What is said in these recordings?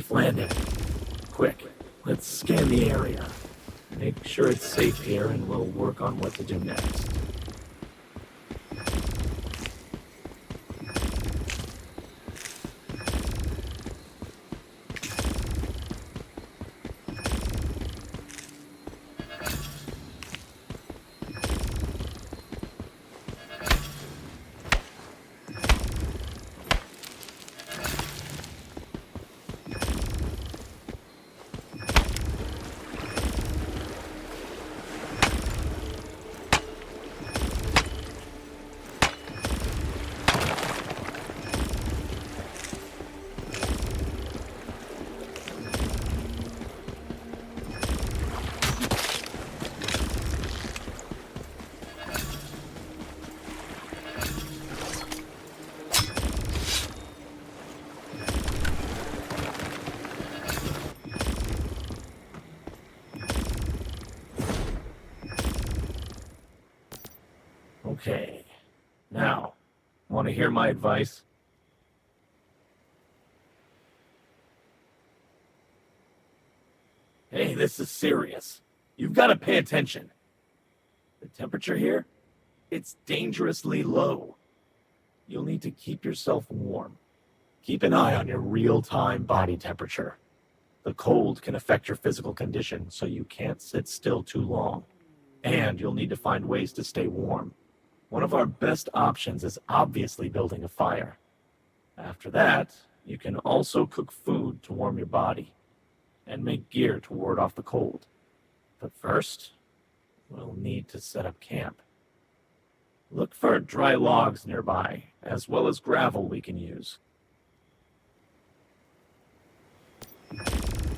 Safe landing. Quick, let's scan the area. Make sure it's safe here and we'll work on what to do next. Okay, now, want to hear my advice? Hey, this is serious. You've got to pay attention. The temperature here, it's dangerously low. You'll need to keep yourself warm. Keep an eye on your real-time body temperature. The cold can affect your physical condition, so you can't sit still too long. And you'll need to find ways to stay warm. One of our best options is obviously building a fire. After that, you can also cook food to warm your body and make gear to ward off the cold. But first, we'll need to set up camp. Look for dry logs nearby, as well as gravel we can use.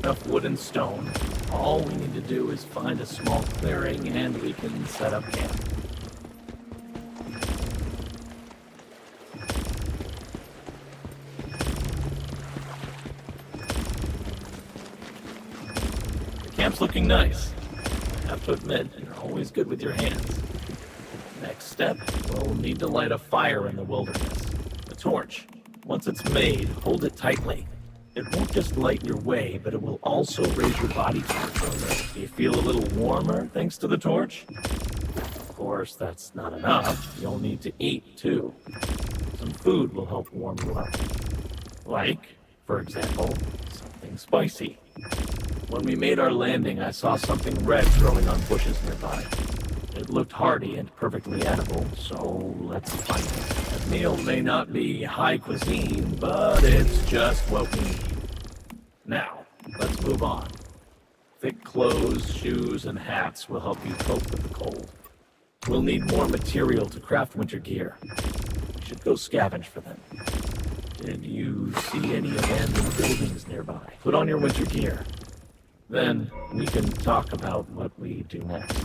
Enough wood and stone. All we need to do is find a small clearing and we can set up camp. Camp's looking nice. I have to admit, you're always good with your hands. Next step, we'll need to light a fire in the wilderness. A torch. Once it's made, hold it tightly. It won't just light your way, but it will also raise your body temperature. Do you feel a little warmer thanks to the torch? Of course, that's not enough. You'll need to eat, too. Some food will help warm you up. Like, for example, something spicy. When we made our landing, I saw something red growing on bushes nearby. It looked hearty and perfectly edible, so let's find it. That meal may not be high cuisine, but it's just what we need. Now, let's move on. Thick clothes, shoes, and hats will help you cope with the cold. We'll need more material to craft winter gear. We should go scavenge for them. Did you see any abandoned buildings nearby? Put on your winter gear. Then we can talk about what we do next.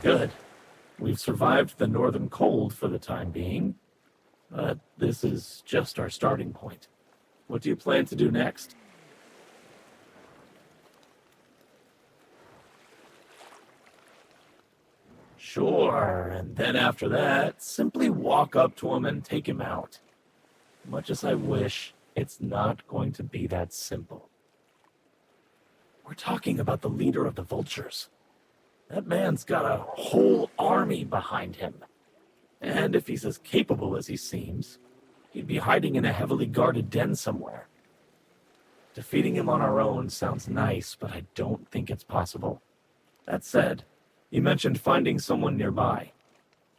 Good. We've survived the northern cold for the time being, but this is just our starting point. What do you plan to do next? Sure, and then after that, simply walk up to him and take him out. Much as I wish, it's not going to be that simple. We're talking about the leader of the vultures. That man's got a whole army behind him. And if he's as capable as he seems, he'd be hiding in a heavily guarded den somewhere. Defeating him on our own sounds nice, but I don't think it's possible. That said, you mentioned finding someone nearby.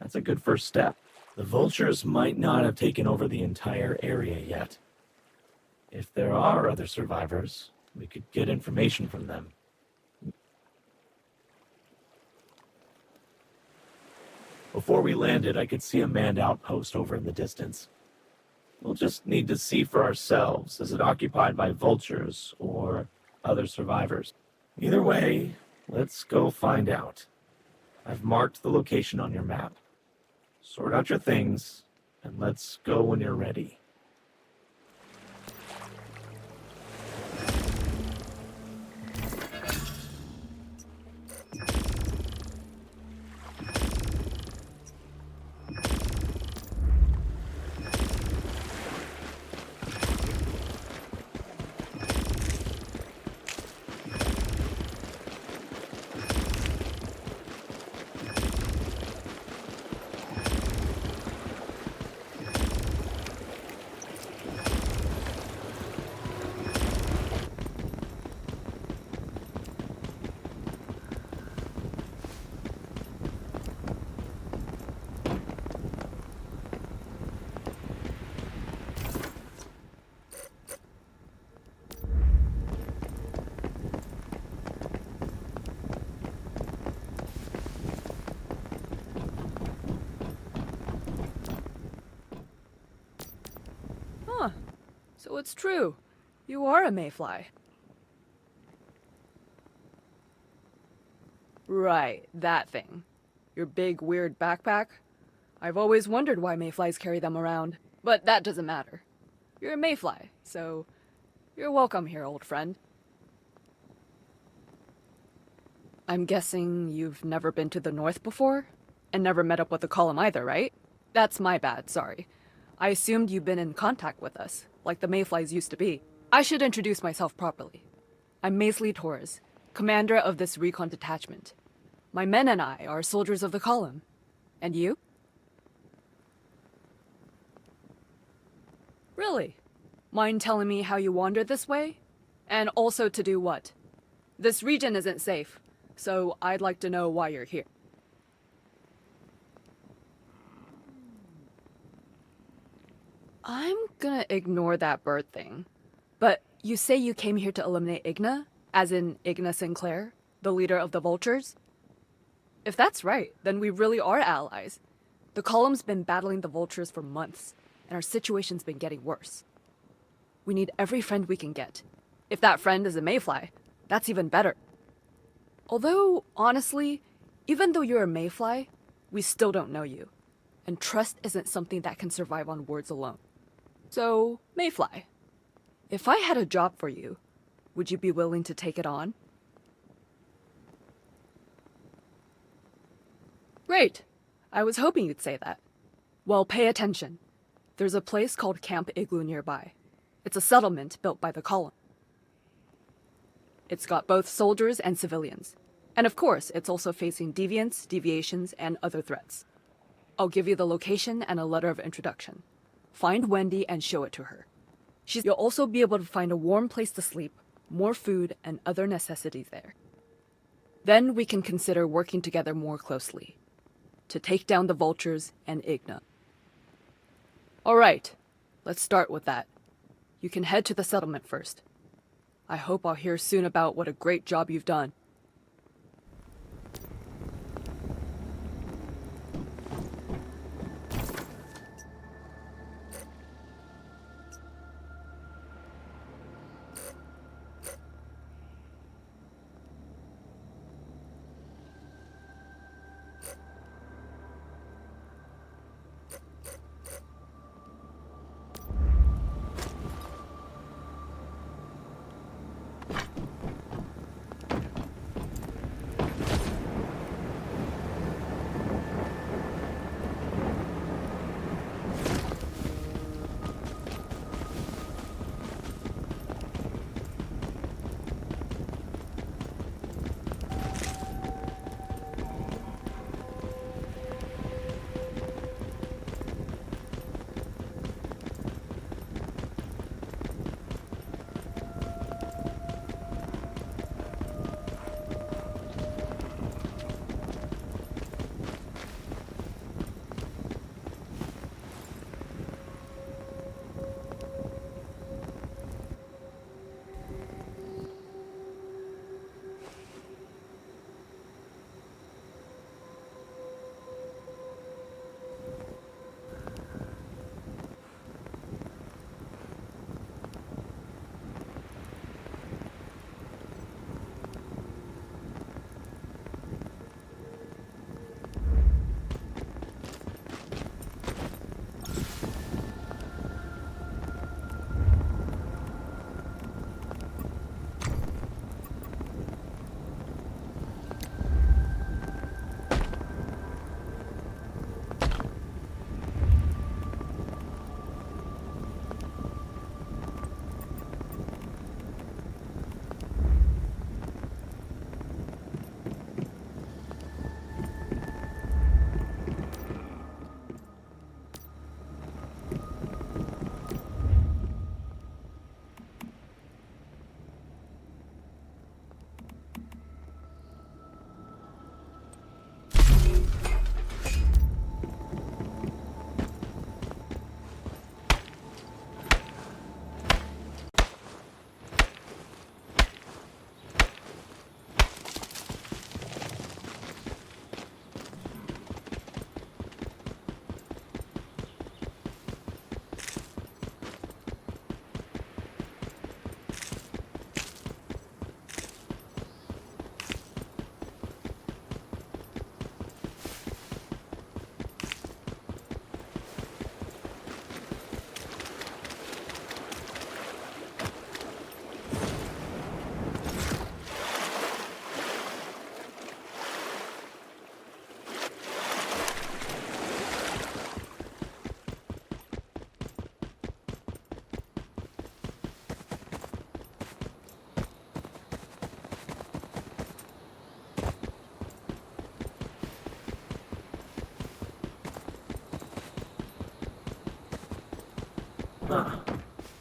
That's a good first step. The vultures might not have taken over the entire area yet. If there are other survivors, we could get information from them. Before we landed, I could see a manned outpost over in the distance. We'll just need to see for ourselves. Is it occupied by vultures or other survivors? Either way, let's go find out. I've marked the location on your map. Sort out your things, and let's go when you're ready. So it's true. You are a mayfly. Right, that thing. Your big, weird backpack. I've always wondered why mayflies carry them around, but that doesn't matter. You're a mayfly, so you're welcome here, old friend. I'm guessing you've never been to the north before? And never met up with the column either, right? That's my bad, sorry. I assumed you've been in contact with us, like the mayflies used to be. I should introduce myself properly. I'm Maisley Torres, commander of this recon detachment. My men and I are soldiers of the column. And you? Really? Mind telling me how you wandered this way? And also to do what? This region isn't safe, so I'd like to know why you're here. I'm gonna ignore that bird thing. But you say you came here to eliminate Igna? As in Igna Sinclair, the leader of the vultures? If that's right, then we really are allies. The column's been battling the vultures for months, and our situation's been getting worse. We need every friend we can get. If that friend is a mayfly, that's even better. Although, honestly, even though you're a mayfly, we still don't know you. And trust isn't something that can survive on words alone. So, mayfly, if I had a job for you, would you be willing to take it on? Great. I was hoping you'd say that. Well, pay attention. There's a place called Camp Igloo nearby. It's a settlement built by the column. It's got both soldiers and civilians. And of course, it's also facing deviants, deviations, and other threats. I'll give you the location and a letter of introduction. Find Wendy and show it to her. You'll also be able to find a warm place to sleep, more food, and other necessities there. Then we can consider working together more closely to take down the vultures and Igna. All right, let's start with that. You can head to the settlement first. I hope I'll hear soon about what a great job you've done.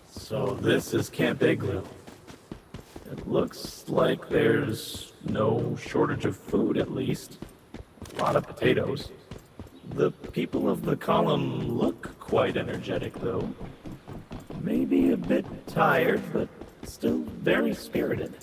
So this is Camp Igloo. It looks like there's no shortage of food, at least. A lot of potatoes. The people of the column look quite energetic, though. Maybe a bit tired, but still very spirited.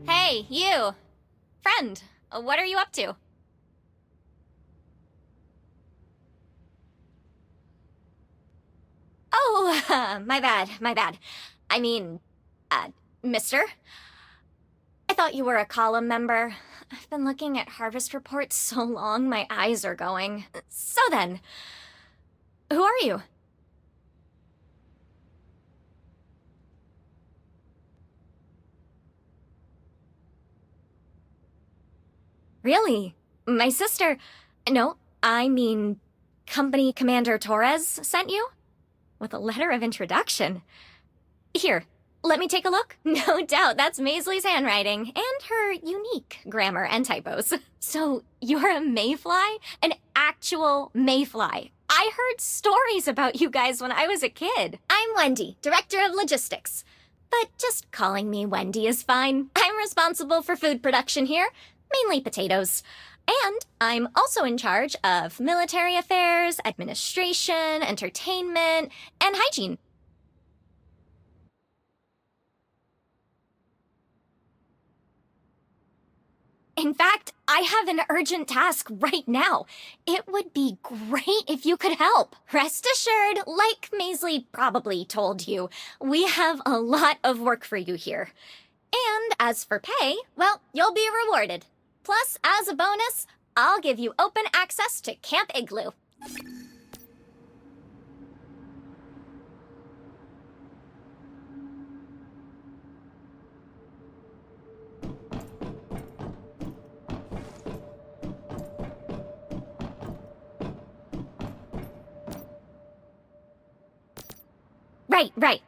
Hey, you! Friend, what are you up to? Oh, my bad. I mean, mister? I thought you were a column member. I've been looking at harvest reports so long, my eyes are going. So then, who are you? Really? My sister... No, I mean, Company Commander Torres sent you? With a letter of introduction. Here, let me take a look. No doubt that's Maisley's handwriting, and her unique grammar and typos. So, you're a mayfly? An actual mayfly. I heard stories about you guys when I was a kid. I'm Wendy, Director of Logistics. But just calling me Wendy is fine. I'm responsible for food production here. Mainly potatoes. And I'm also in charge of military affairs, administration, entertainment, and hygiene. In fact, I have an urgent task right now. It would be great if you could help. Rest assured, like Maisley probably told you, we have a lot of work for you here. And as for pay, well, you'll be rewarded. Plus, as a bonus, I'll give you open access to Camp Igloo. Right.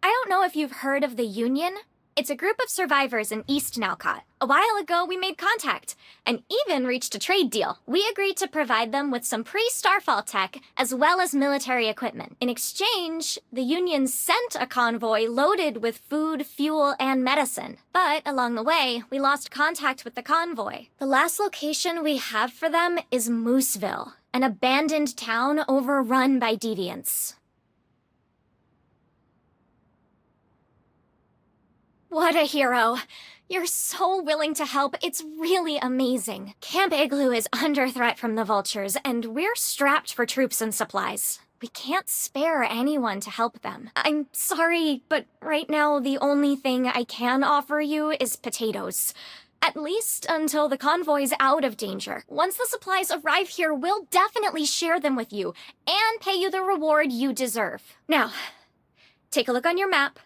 I don't know if you've heard of the Union. It's a group of survivors in East Nalcott. A while ago, we made contact, and even reached a trade deal. We agreed to provide them with some pre-Starfall tech, as well as military equipment. In exchange, the Union sent a convoy loaded with food, fuel, and medicine. But along the way, we lost contact with the convoy. The last location we have for them is Mooseville, an abandoned town overrun by deviants. What a hero. You're so willing to help. It's really amazing. Camp Igloo is under threat from the vultures, and we're strapped for troops and supplies. We can't spare anyone to help them. I'm sorry, but right now the only thing I can offer you is potatoes. At least until the convoy's out of danger. Once the supplies arrive here, we'll definitely share them with you and pay you the reward you deserve. Now, take a look on your map.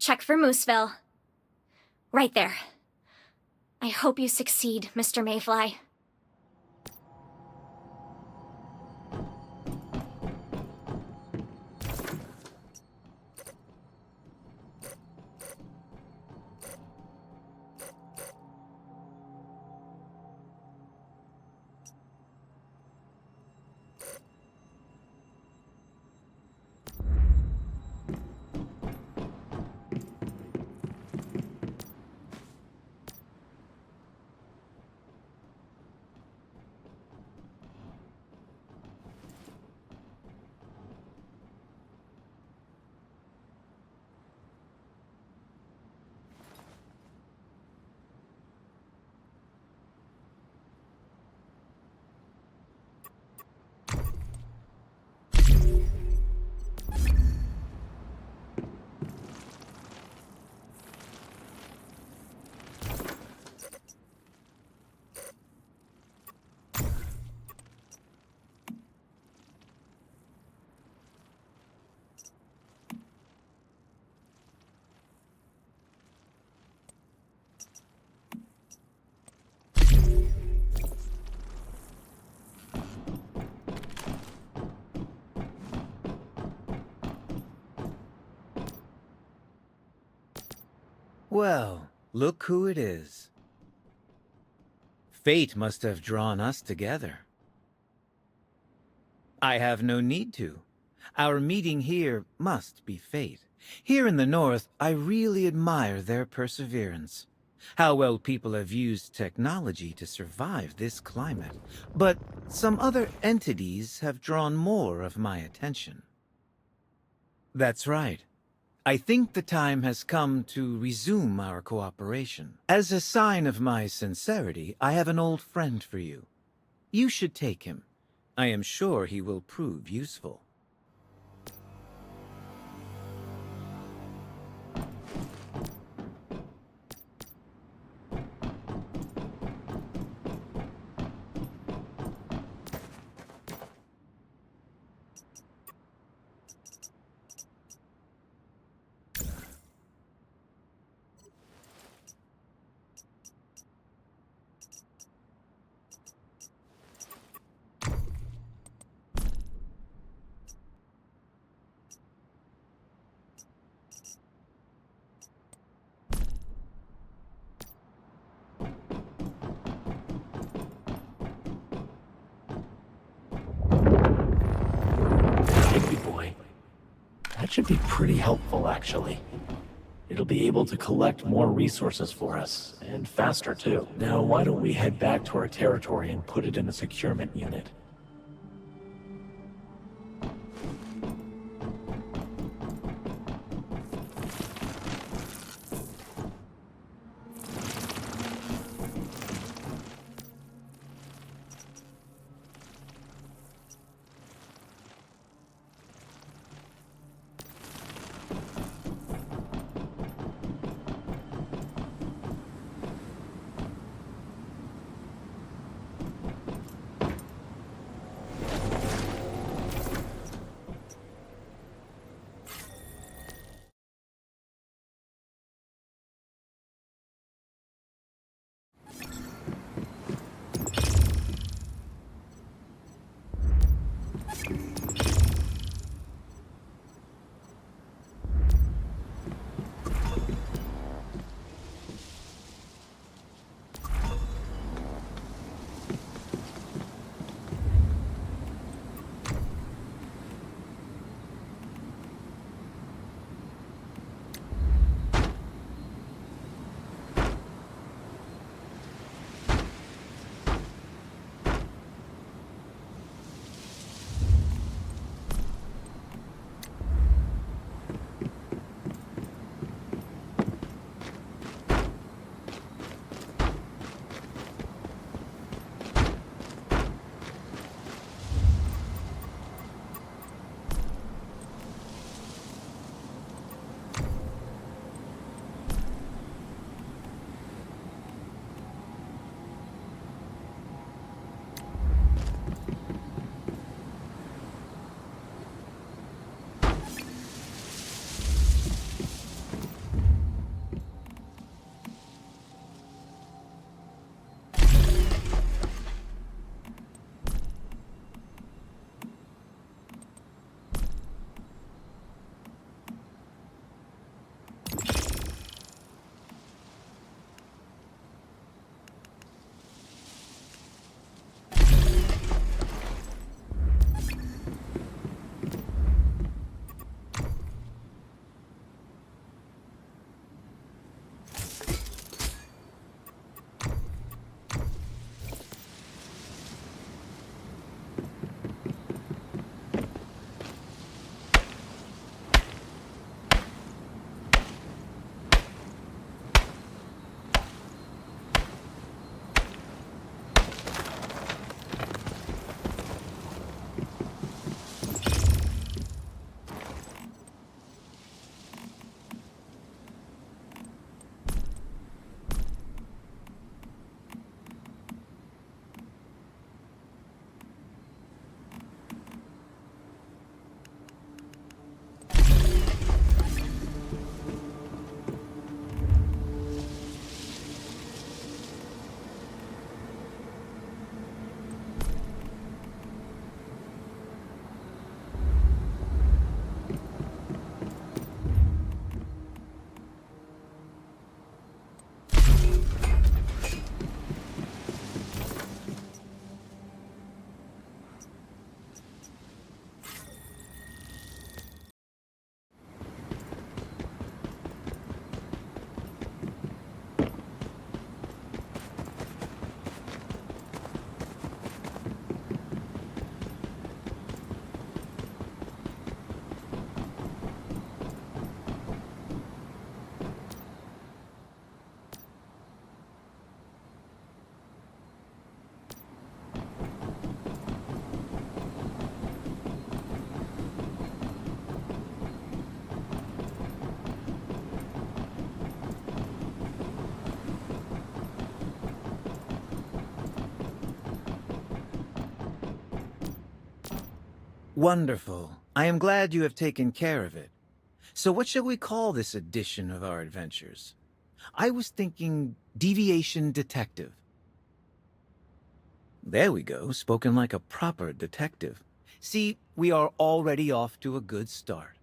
Check for Mooseville. Right there. I hope you succeed, Mr. Mayfly. Well, look who it is. Fate must have drawn us together. I have no need to. Our meeting here must be fate. Here in the North, I really admire their perseverance. How well people have used technology to survive this climate. But some other entities have drawn more of my attention. That's right. I think the time has come to resume our cooperation. As a sign of my sincerity, I have an old friend for you. You should take him. I am sure he will prove useful. That should be pretty helpful, actually. It'll be able to collect more resources for us, and faster too. Now, why don't we head back to our territory and put it in a securement unit? Wonderful. I am glad you have taken care of it. So what shall we call this edition of our adventures? I was thinking Deviation Detective. There we go, spoken like a proper detective. See, we are already off to a good start.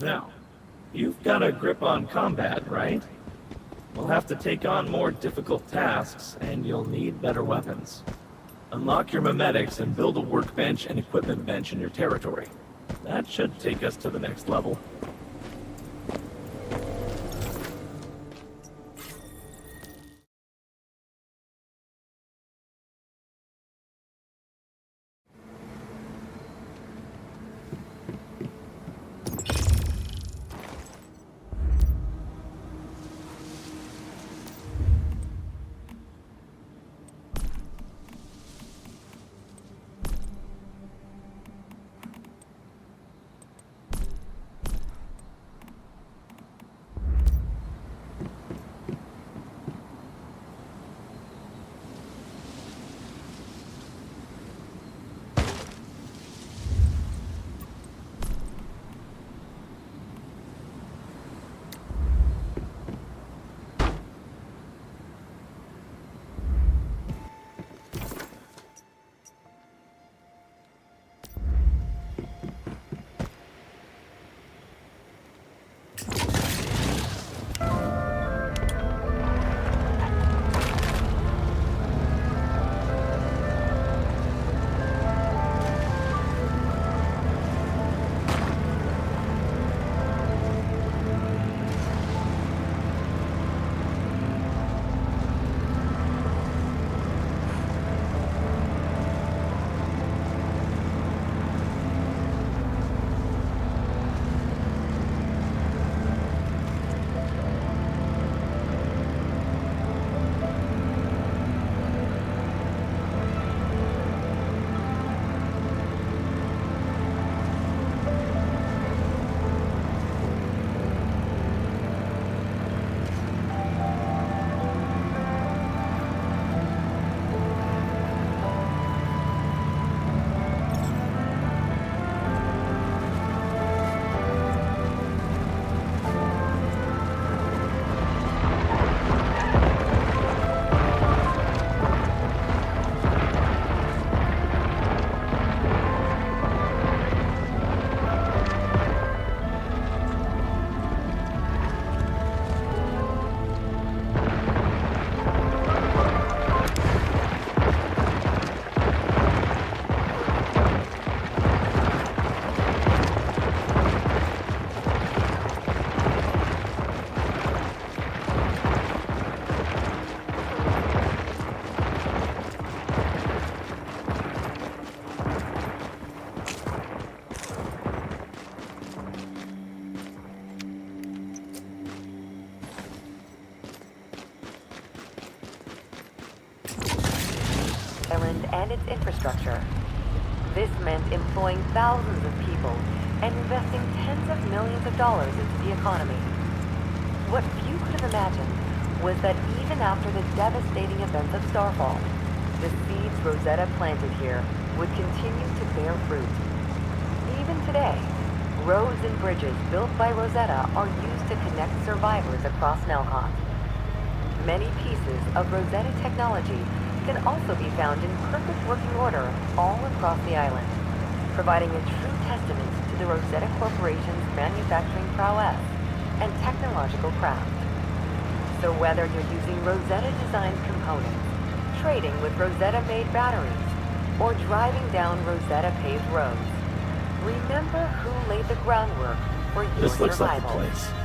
Now, you've got a grip on combat, right? We'll have to take on more difficult tasks, and you'll need better weapons. Unlock your memetics and build a workbench and equipment bench in your territory. That should take us to the next level. And its infrastructure. This meant employing thousands of people and investing tens of millions of dollars into the economy. What few could have imagined was that even after the devastating events of Starfall, the seeds Rosetta planted here would continue to bear fruit. Even today, roads and bridges built by Rosetta are used to connect survivors across Nalcott. Many pieces of Rosetta technology can also be found in perfect working order all across the island, providing a true testament to the Rosetta Corporation's manufacturing prowess and technological craft. So whether you're using Rosetta-designed components, trading with Rosetta-made batteries, or driving down Rosetta-paved roads, remember who laid the groundwork for your This looks like the survival. place.